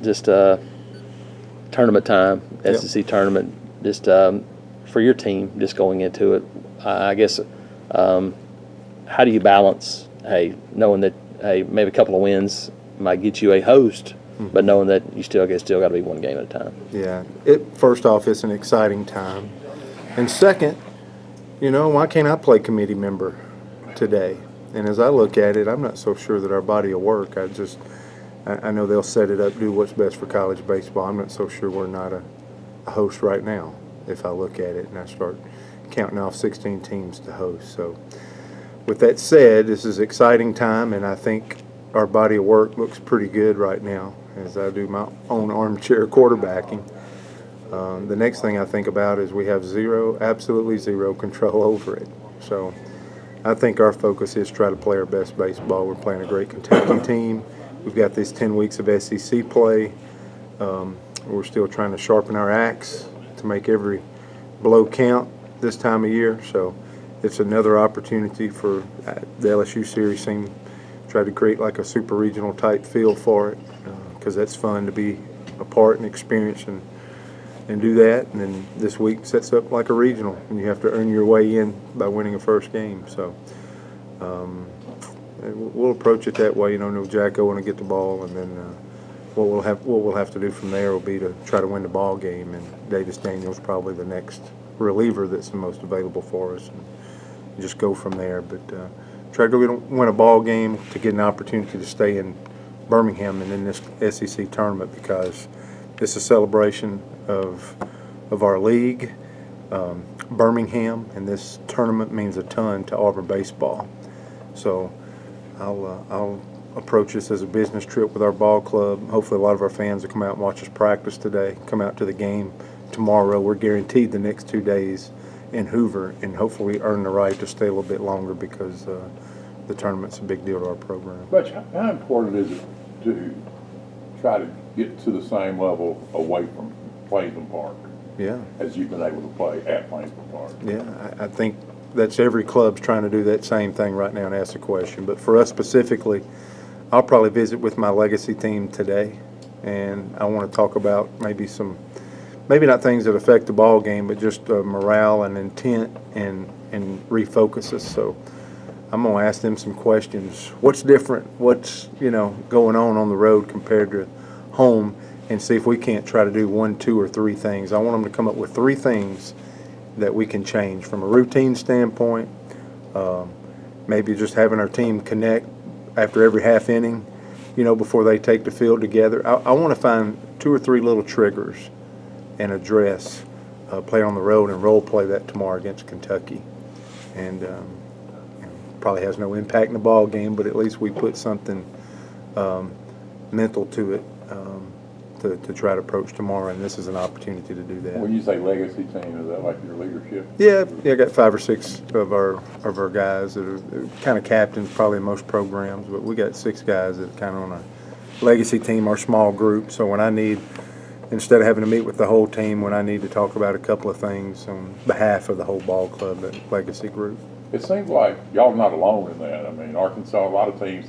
just tournament time, SEC tournament, just for your team, just going into it, I guess, how do you balance, hey, knowing that, hey, maybe a couple of wins might get you a host, but knowing that you still got to be one game at a time? Yeah. First off, it's an exciting time. And second, why can't I play committee member today? And as I look at it, I'm not so sure that our body will work. I know they'll set it up, do what's best for college baseball. I'm not so sure we're not a host right now if I look at it and I start counting off 16 teams to host. So with that said, this is an exciting time, and I think our body of work looks pretty good right now as I do my own armchair quarterbacking. The next thing I think about is we have absolutely zero control over it. So I think our focus is try to play our best baseball. We're playing a great Kentucky team. We've got these 10 weeks of SEC play. We're still trying to sharpen our axe to make every blow count this time of year. So it's another opportunity for the LSU series team to try to create like a super regional type feel for it, because that's fun to be a part and experience and do that. And then this week sets up like a regional, and you have to earn your way in by winning a first game. So we'll approach it that way. No Jacko want to get the ball, and then what we'll have to do from there will be to try to win the ball game. And Davis Daniels probably the next reliever that's the most available for us, and just go from there. But try to win a ball game to get an opportunity to stay in Birmingham and in this SEC tournament, because it's a celebration of our league, Birmingham, and this tournament means a ton to Auburn baseball. So I'll approach this as a business trip with our ball club. Hopefully a lot of our fans will come out and watch us practice today, come out to the game tomorrow. We're guaranteed the next 2 days in Hoover, and hopefully earn the right to stay a little bit longer, because the tournament's a big deal to our program. Butch, how important is it to try to get to the same level away from Plainsman Park as you've been able to play at Plainsman Park? Yeah, I think that's every club's trying to do that same thing right now and ask the question. But for us specifically, I'll probably visit with my legacy team today, and I want to talk about maybe not things that affect the ball game, but just morale and intent and refocus us. So I'm going to ask them some questions. What's different? What's going on the road compared to home, and see if we can't try to do 1, 2, or 3 things. I want them to come up with 3 things that we can change from a routine standpoint. Maybe just having our team connect after every half inning, before they take the field together. I want to find 2 or 3 little triggers and address play on the road and role play that tomorrow against Kentucky. And probably has no impact in the ball game, but at least we put something mental to it to try to approach tomorrow, and this is an opportunity to do that. When you say legacy team, is that like your leadership? Yeah, I got 5 or 6 of our guys that are kind of captains, probably in most programs, but we got 6 guys that are kind of on a legacy team, our small group. So when I need, instead of having to meet with the whole team, when I need to talk about a couple of things on behalf of the whole ball club, that legacy group. It seems like y'all are not alone in that. I mean, Arkansas, a lot of teams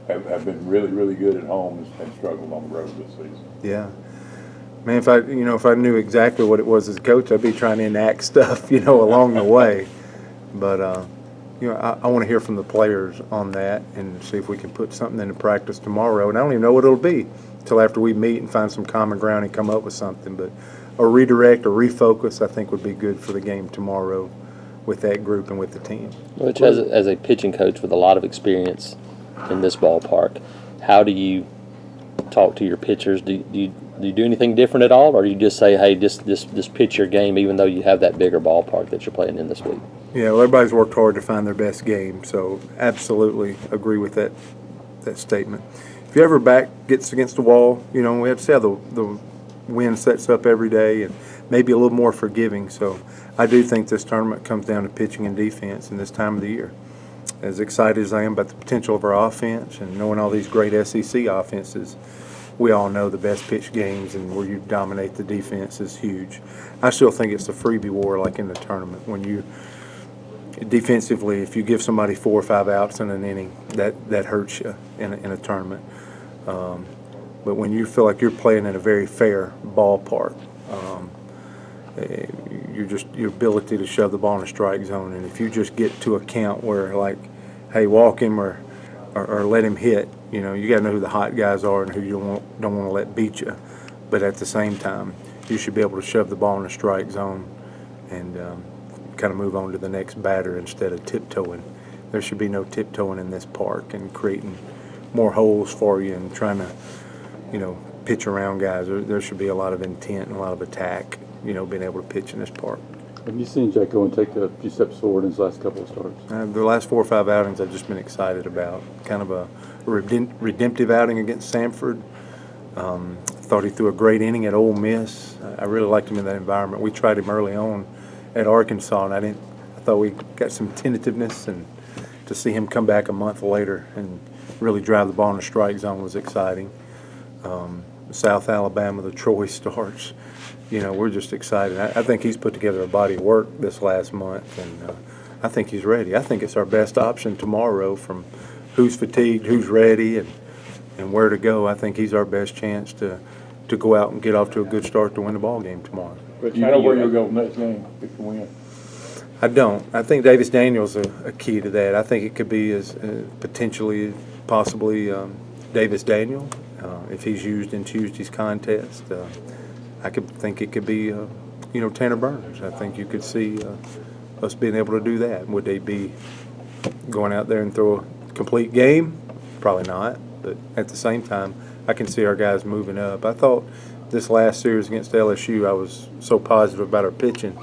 have been really, really good at home and struggled on the road this season. Yeah. Man, if I knew exactly what it was as a coach, I'd be trying to enact stuff, along the way. But, I want to hear from the players on that and see if we can put something into practice tomorrow. And I don't even know what it'll be until after we meet and find some common ground and come up with something. But a redirect or refocus, I think, would be good for the game tomorrow with that group and with the team. Which, as a pitching coach with a lot of experience in this ballpark, how do you talk to your pitchers? Do you do anything different at all, or do you just say, hey, just pitch your game even though you have that bigger ballpark that you're playing in this week? Yeah, well, everybody's worked hard to find their best game, so absolutely agree with that statement. If your ever back gets against the wall, we have to see how the wind sets up every day and maybe a little more forgiving. So I do think this tournament comes down to pitching and defense in this time of the year. As excited as I am about the potential of our offense and knowing all these great SEC offenses, we all know the best pitch games and where you dominate the defense is huge. I still think it's a freebie war like in the tournament. When you defensively, if you give somebody 4 or 5 outs in an inning, that hurts you in a tournament. But when you feel like you're playing in a very fair ballpark, your ability to shove the ball in the strike zone, and if you just get to a count where like, hey, walk him or let him hit, you got to know who the hot guys are and who you don't want to let beat you. But at the same time, you should be able to shove the ball in the strike zone and kind of move on to the next batter instead of tiptoeing. There should be no tiptoeing in this park and creating more holes for you and trying to, pitch around guys. There should be a lot of intent and a lot of attack, being able to pitch in this park. Have you seen Jack Owen take a few steps forward in his last couple of starts? The last 4 or 5 outings I've just been excited about. Kind of a redemptive outing against Samford. Thought he threw a great inning at Ole Miss. I really liked him in that environment. We tried him early on at Arkansas, and I thought we got some tentativeness, and to see him come back a month later and really drive the ball in the strike zone was exciting. South Alabama, the Troy starts. We're just excited. I think he's put together a body of work this last month, and I think he's ready. I think it's our best option tomorrow from who's fatigued, who's ready, and where to go. I think he's our best chance to go out and get off to a good start to win the ball game tomorrow. But you know where you'll go next game if you win? I don't. I think Davis Daniels a key to that. I think it could be as potentially, possibly Davis Daniel if he's used in Tuesday's contest. I could think it could be, Tanner Burns. I think you could see us being able to do that. Would they be going out there and throw a complete game? Probably not. But at the same time, I can see our guys moving up. I thought this last series against LSU, I was so positive about our pitching.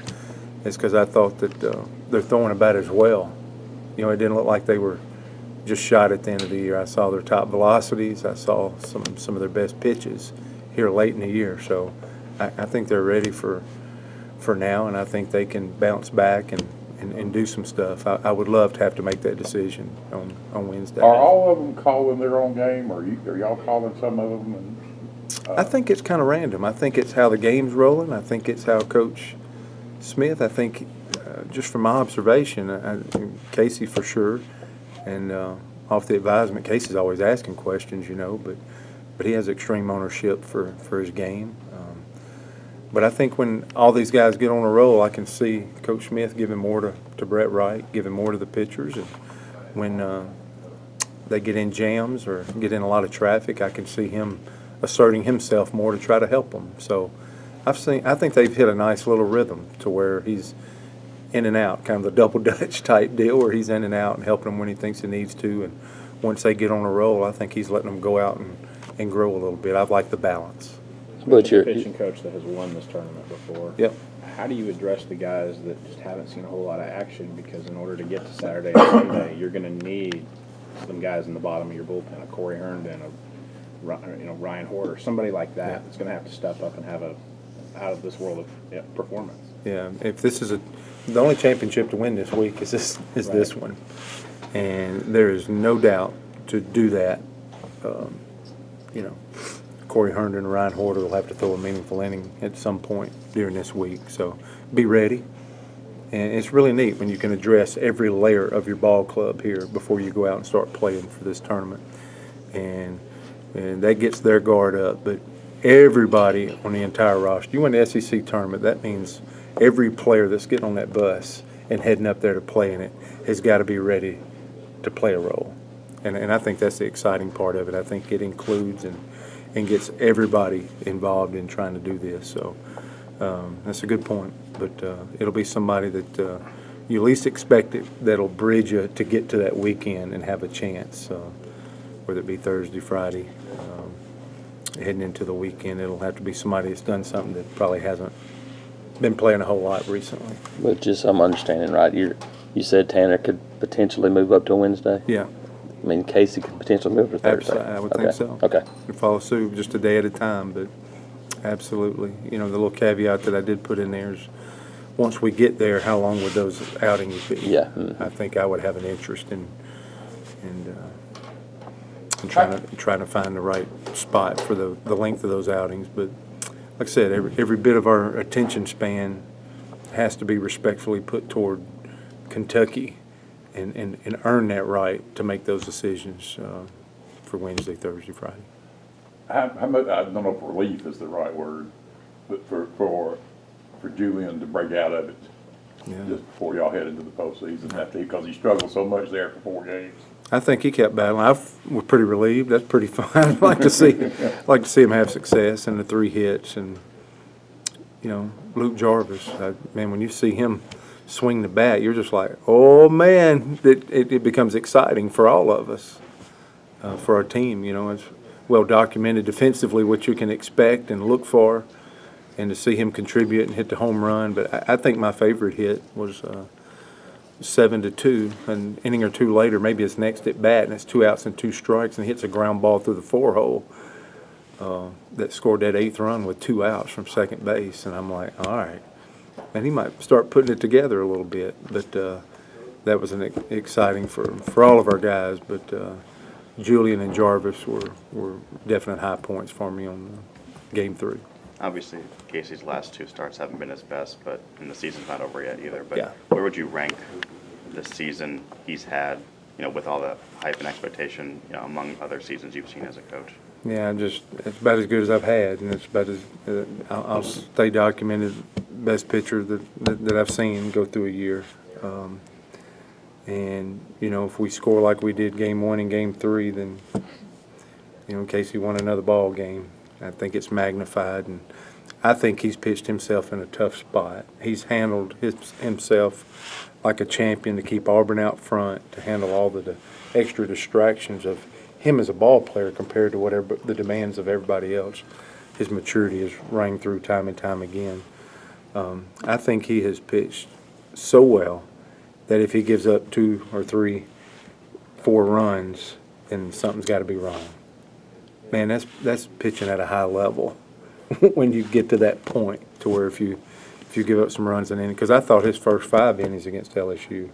It's because I thought that they're throwing about as well. It didn't look like they were just shot at the end of the year. I saw their top velocities. I saw some of their best pitches here late in the year. So I think they're ready for now, and I think they can bounce back and do some stuff. I would love to have to make that decision on Wednesday. Are all of them calling their own game, or are y'all calling some of them? I think it's kind of random. I think it's how the game's rolling. I think it's how Coach Smith, I think, just from my observation, Casey for sure, and off the advisement, Casey's always asking questions, but he has extreme ownership for his game. But I think when all these guys get on a roll, I can see Coach Smith giving more to Brett Wright, giving more to the pitchers. And when they get in jams or get in a lot of traffic, I can see him asserting himself more to try to help them. So I think they've hit a nice little rhythm to where he's in and out, kind of the double Dutch type deal where he's in and out and helping them when he thinks he needs to. And once they get on a roll, I think he's letting them go out and grow a little bit. I like the balance. But you're a pitching coach that has won this tournament before. Yep. How do you address the guys that just haven't seen a whole lot of action? Because in order to get to Saturday and Sunday, you're going to need some guys in the bottom of your bullpen, a Corey Herndon, Ryan Horter, somebody like that that's going to have to step up and have a out of this world of performance. Yeah. If this is the only championship to win this week is this one, and there is no doubt to do that. Corey Herndon and Ryan Horter will have to throw a meaningful inning at some point during this week. So be ready. And it's really neat when you can address every layer of your ball club here before you go out and start playing for this tournament. And that gets their guard up. But everybody on the entire roster, you win the SEC tournament, that means every player that's getting on that bus and heading up there to play in it has got to be ready to play a role. And I think that's the exciting part of it. I think it includes and gets everybody involved in trying to do this. So that's a good point. But it'll be somebody that you least expect it that'll bridge you to get to that weekend and have a chance, whether it be Thursday, Friday, heading into the weekend. It'll have to be somebody that's done something that probably hasn't been playing a whole lot recently. But just I'm understanding right, you said Tanner could potentially move up to Wednesday? Yeah. I mean, Casey could potentially move to Thursday. Absolutely, I would think so. Okay. And follow suit just a day at a time, but absolutely. The little caveat that I did put in there is once we get there, how long would those outings be? Yeah. Mm-hmm. I think I would have an interest in trying to find the right spot for the length of those outings. But like I said, every bit of our attention span has to be respectfully put toward Kentucky and earn that right to make those decisions for Wednesday, Thursday, Friday. how much, I don't know if relief is the right word, but for Julian to break out of it just before y'all head into the postseason, because he struggled so much there for 4 games. I think he kept battling. I was pretty relieved. That's pretty fun. I'd like to see him have success and the 3 hits. And you know, Luke Jarvis, man, when you see him swing the bat, you're just like, oh man, it becomes exciting for all of us, for our team. You know, it's well documented defensively what you can expect and look for, and to see him contribute and hit the home run. But I think my favorite hit was 7-2, an inning or 2 later, maybe his next at bat, and it's 2 outs and 2 strikes, and hits a ground ball through the 4-hole that scored that 8th run with 2 outs from second base. And I'm like, all right, and he might start putting it together a little bit. But that was exciting for all of our guys. But Julian and Jarvis were definite high points for me on Game 3. Obviously, Casey's last 2 starts haven't been his best, and the season's not over yet either. But Yeah. where would you rank the season he's had, you know, with all the hype and expectation, you know, among other seasons you've seen as a coach? Yeah, it's about as good as I've had, and it's about as I'll stay documented, best pitcher that I've seen go through a year. And you know, if we score like we did Game 1 and Game 3, then you know, Casey won another ball game. I think it's magnified, and I think he's pitched himself in a tough spot. He's handled himself like a champion to keep Auburn out front, to handle all the extra distractions of him as a ball player compared to whatever the demands of everybody else. His maturity has rang through time and time again. I think he has pitched so well that if he gives up 2 or 3, 4 runs, then something's got to be wrong. Man, that's pitching at a high level when you get to that point, to where if you give up some runs in an inning, because I thought his first 5 innings against LSU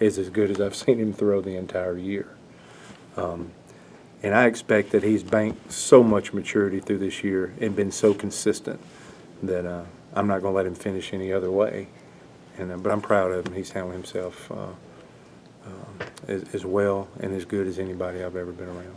is as good as I've seen him throw the entire year. And I expect that he's banked so much maturity through this year and been so consistent that I'm not going to let him finish any other way. And but I'm proud of him. He's handled himself as well and as good as anybody I've ever been around.